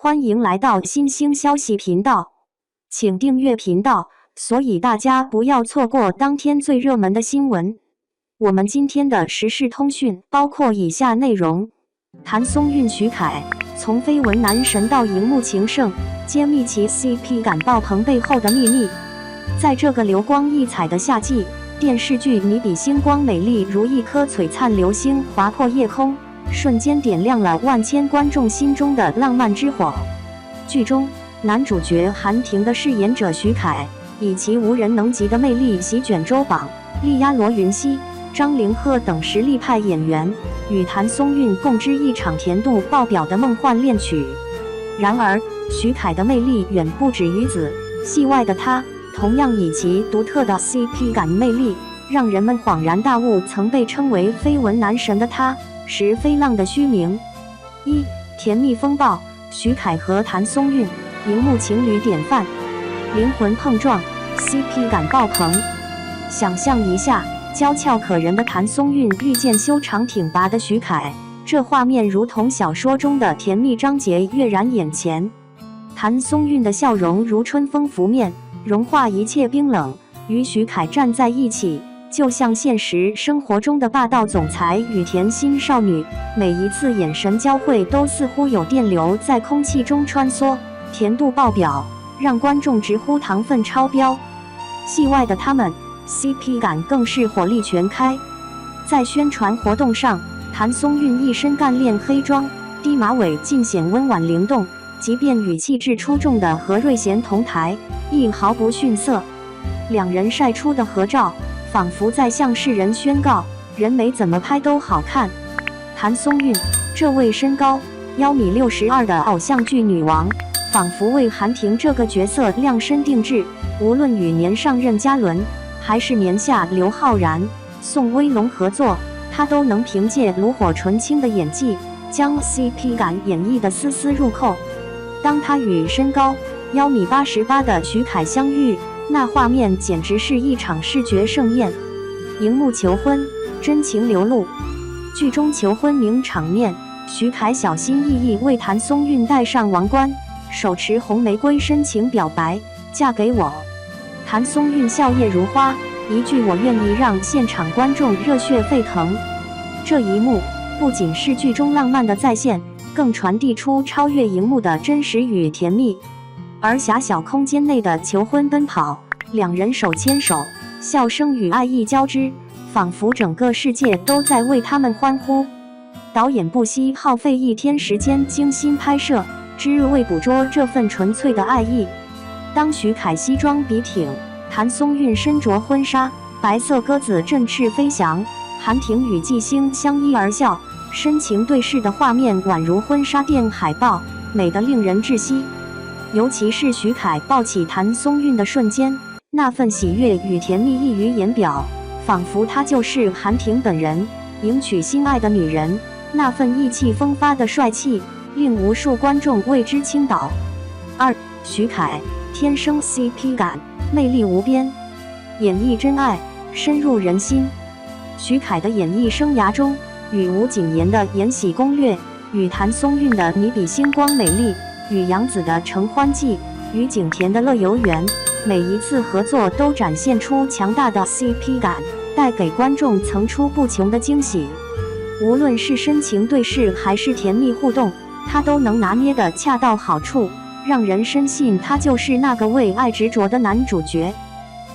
欢迎来到新兴消息频道，请订阅频道，所以大家不要错过当天最热门的新闻。我们今天的时事通讯包括以下内容：谭松韵、徐凯从绯闻男神到荧幕情圣，揭秘其 CP 感爆棚背后的秘密。在这个流光溢彩的夏季，电视剧《你比星光美丽》如一颗璀璨流星划破夜空，瞬间点亮了万千观众心中的浪漫之火。剧中男主角韩婷的饰演者徐凯，以其无人能及的魅力席卷周榜，力压罗云熙、张凌赫等实力派演员，与谭松韵共织一场甜度爆表的梦幻恋曲。然而，徐凯的魅力远不止于此，戏外的他同样以其独特的 CP 感魅力，让人们恍然大悟曾被称为绯闻男神的他是飞浪的虚名。甜蜜风暴，徐凯和谭松韵荧幕情侣典范，灵魂碰撞 ，CP 感爆棚。想象一下，娇俏可人的谭松韵遇见修长挺拔的徐凯，这画面如同小说中的甜蜜章节跃然眼前。谭松韵的笑容如春风拂面，融化一切冰冷，与徐凯站在一起，就像现实生活中的霸道总裁与甜心少女，每一次眼神交汇都似乎有电流在空气中穿梭，甜度爆表，让观众直呼糖分超标。戏外的他们 CP 感更是火力全开。在宣传活动上，谭松韵一身干练黑装，低马尾尽显温婉灵动，即便与气质出众的何瑞贤同台，亦毫不逊色。两人晒出的合照，仿佛在向世人宣告，人没怎么拍都好看。谭松韵，这位身高1.62米的偶像剧女王，仿佛为韩婷这个角色量身定制。无论与年上任嘉伦，还是年下刘昊然、宋威龙合作，她都能凭借炉火纯青的演技，将 CP 感演绎得丝丝入扣。当她与身高1.88米的徐凯相遇，那画面简直是一场视觉盛宴。荧幕求婚，真情流露。剧中求婚名场面，徐凯小心翼翼为谭松韵戴上王冠，手持红玫瑰深情表白：“嫁给我。”谭松韵笑靥如花，一句“我愿意”让现场观众热血沸腾。这一幕不仅是剧中浪漫的再现，更传递出超越荧幕的真实与甜蜜。而狭小空间内的求婚奔跑，两人手牵手，笑声与爱意交织，仿佛整个世界都在为他们欢呼。导演不惜耗费1天时间精心拍摄，只为捕捉这份纯粹的爱意。当徐凯西装笔挺，谭松韵身着婚纱，白色鸽子振翅飞翔，韩婷与季星相依而笑，深情对视的画面宛如婚纱店海报，美得令人窒息。尤其是徐凯抱起谭松韵的瞬间，那份喜悦与甜蜜溢于言表，仿佛她就是韩婷本人，迎娶心爱的女人。那份意气风发的帅气，令无数观众为之倾倒。徐凯天生 CP 感，魅力无边，演绎真爱，深入人心。徐凯的演艺生涯中，与吴谨言的《延禧攻略》，与谭松韵的《你比星光美丽》，与杨紫的《承欢记》，与景甜的《乐游原》，每一次合作都展现出强大的 CP 感，带给观众层出不穷的惊喜。无论是深情对视还是甜蜜互动，他都能拿捏得恰到好处，让人深信他就是那个为爱执着的男主角。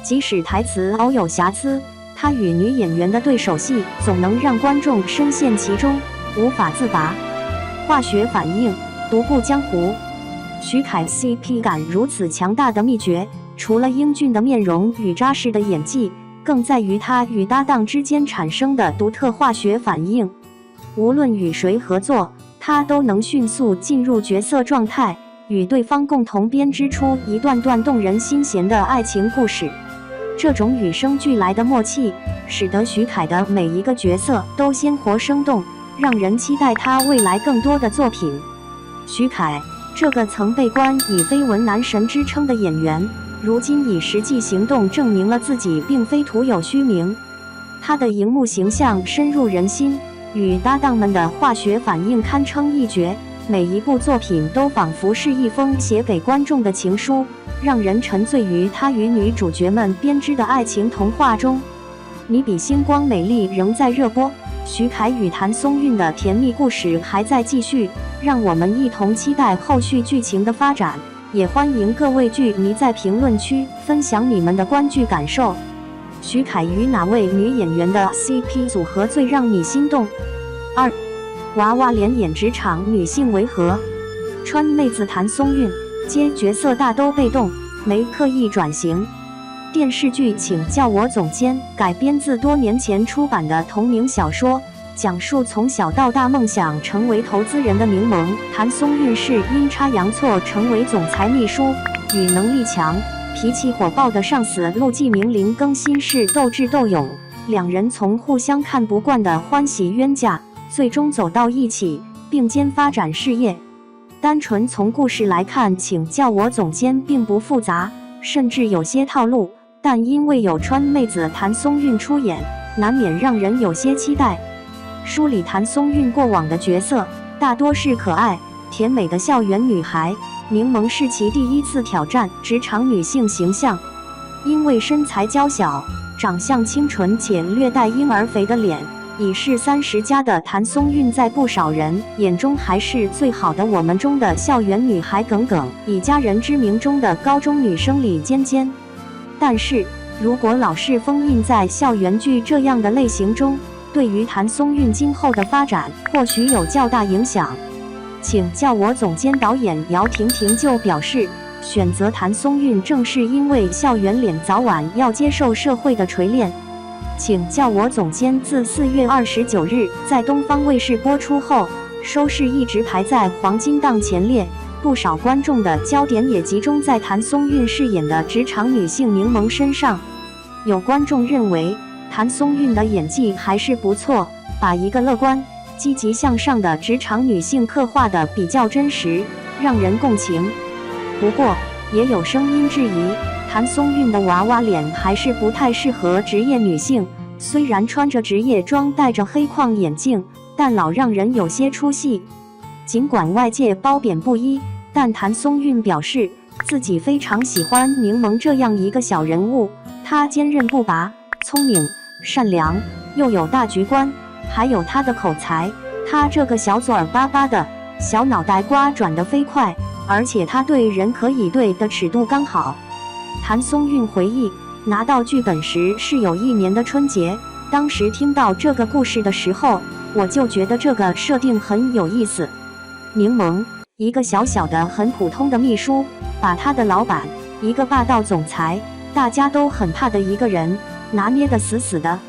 即使台词偶有瑕疵，他与女演员的对手戏总能让观众深陷其中，无法自拔。化学反应，独步江湖。徐凯 CP 感如此强大的秘诀，除了英俊的面容与扎实的演技，更在于他与搭档之间产生的独特化学反应。无论与谁合作，他都能迅速进入角色状态，与对方共同编织出一段段动人心弦的爱情故事。这种与生俱来的默契，使得徐凯的每一个角色都鲜活生动，让人期待他未来更多的作品。徐凯，这个曾被冠以绯闻男神之称的演员，如今以实际行动证明了自己并非徒有虚名。他的荧幕形象深入人心，与搭档们的化学反应堪称一绝，每一部作品都仿佛是一封写给观众的情书，让人沉醉于他与女主角们编织的爱情童话中。你比星光美丽仍在热播，徐凯与谭松韵的甜蜜故事还在继续，让我们一同期待后续剧情的发展。也欢迎各位剧迷在评论区分享你们的观剧感受。徐凯与哪位女演员的 CP 组合最让你心动？2. 娃娃脸演职场女性为何？川妹子谭松韵接角色大都被动，没刻意转型。电视剧《请叫我总监》改编自多年前出版的同名小说，讲述从小到大梦想成为投资人的柠檬谭松韵是阴差阳错成为总裁秘书，与能力强、脾气火爆的上司陆继明零更新是斗智斗勇，两人从互相看不惯的欢喜冤家，最终走到一起，并肩发展事业。单纯从故事来看，请叫我总监并不复杂，甚至有些套路，但因为有川妹子谭松韵出演，难免让人有些期待。书里谭松韵过往的角色大多是可爱甜美的校园女孩，柠檬是其第一次挑战职场女性形象。因为身材娇小，长相清纯且略带婴儿肥的脸，已是30+的谭松韵在不少人眼中还是最好的我们中的校园女孩耿耿，以家人之名中的高中女生李尖尖。但是如果老是封印在校园剧这样的类型中，对于谭松韵今后的发展或许有较大影响。请叫我总监导演姚婷婷就表示，选择谭松韵正是因为校园脸早晚要接受社会的锤炼。请叫我总监自4月29日在东方卫视播出后，收视一直排在黄金档前列，不少观众的焦点也集中在谭松韵饰演的职场女性柠檬身上。有观众认为谭松韵的演技还是不错，把一个乐观、积极向上的职场女性刻画得比较真实，让人共情。不过，也有声音质疑，谭松韵的娃娃脸还是不太适合职业女性。虽然穿着职业装，戴着黑框眼镜，但老让人有些出戏。尽管外界褒贬不一，但谭松韵表示自己非常喜欢柠檬这样一个小人物，她坚韧不拔、聪明、善良，又有大局观，还有她的口才。她这个小嘴儿巴巴的小脑袋瓜转得飞快，而且她对人可以对的尺度刚好。谭松韵回忆，拿到剧本时是有1年的春节，当时听到这个故事的时候，我就觉得这个设定很有意思。柠檬，一个小小的很普通的秘书，把他的老板，一个霸道总裁，大家都很怕的一个人，拿捏得死死的。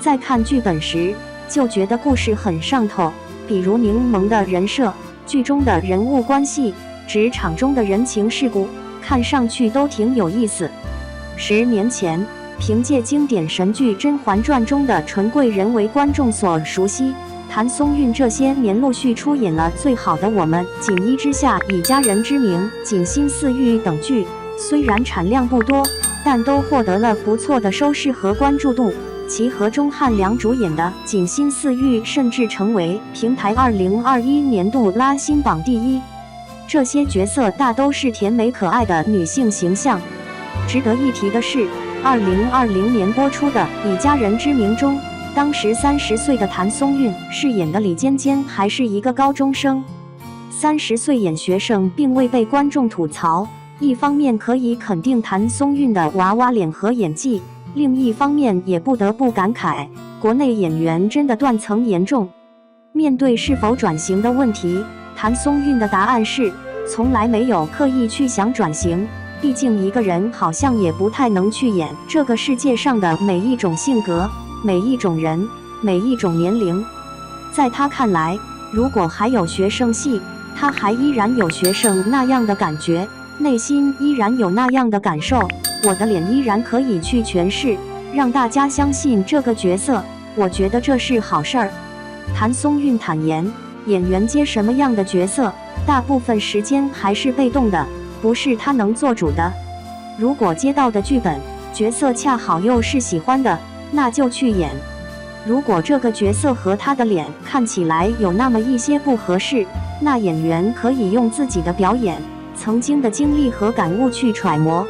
在看剧本时，就觉得故事很上头，比如柠檬的人设、剧中的人物关系、职场中的人情世故，看上去都挺有意思。10年前，凭借经典神剧《甄嬛传》中的纯贵人为观众所熟悉，谭松韵这些年陆续出演了《最好的我们》《锦衣之下》以家人之名、锦心似玉等剧，虽然产量不多，但都获得了不错的收视和关注度。其和钟汉良主演的《锦心似玉》甚至成为平台2021年度拉新榜第1。这些角色大都是甜美可爱的女性形象。值得一提的是，2020年播出的《以家人之名》中，当时30岁的谭松韵饰演的李尖尖还是一个高中生。30岁演学生并未被观众吐槽，一方面可以肯定谭松韵的娃娃脸和演技，另一方面也不得不感慨，国内演员真的断层严重。面对是否转型的问题，谭松韵的答案是，从来没有刻意去想转型。毕竟一个人好像也不太能去演这个世界上的每一种性格、每一种人、每一种年龄。在他看来，如果还有学生戏，他还依然有学生那样的感觉，内心依然有那样的感受，我的脸依然可以去诠释，让大家相信这个角色，我觉得这是好事儿。谭松韵坦言，演员接什么样的角色，大部分时间还是被动的，不是他能做主的。如果接到的剧本角色恰好又是喜欢的，那就去演。如果这个角色和他的脸看起来有那么一些不合适，那演员可以用自己的表演、曾经的经历和感悟去揣摩，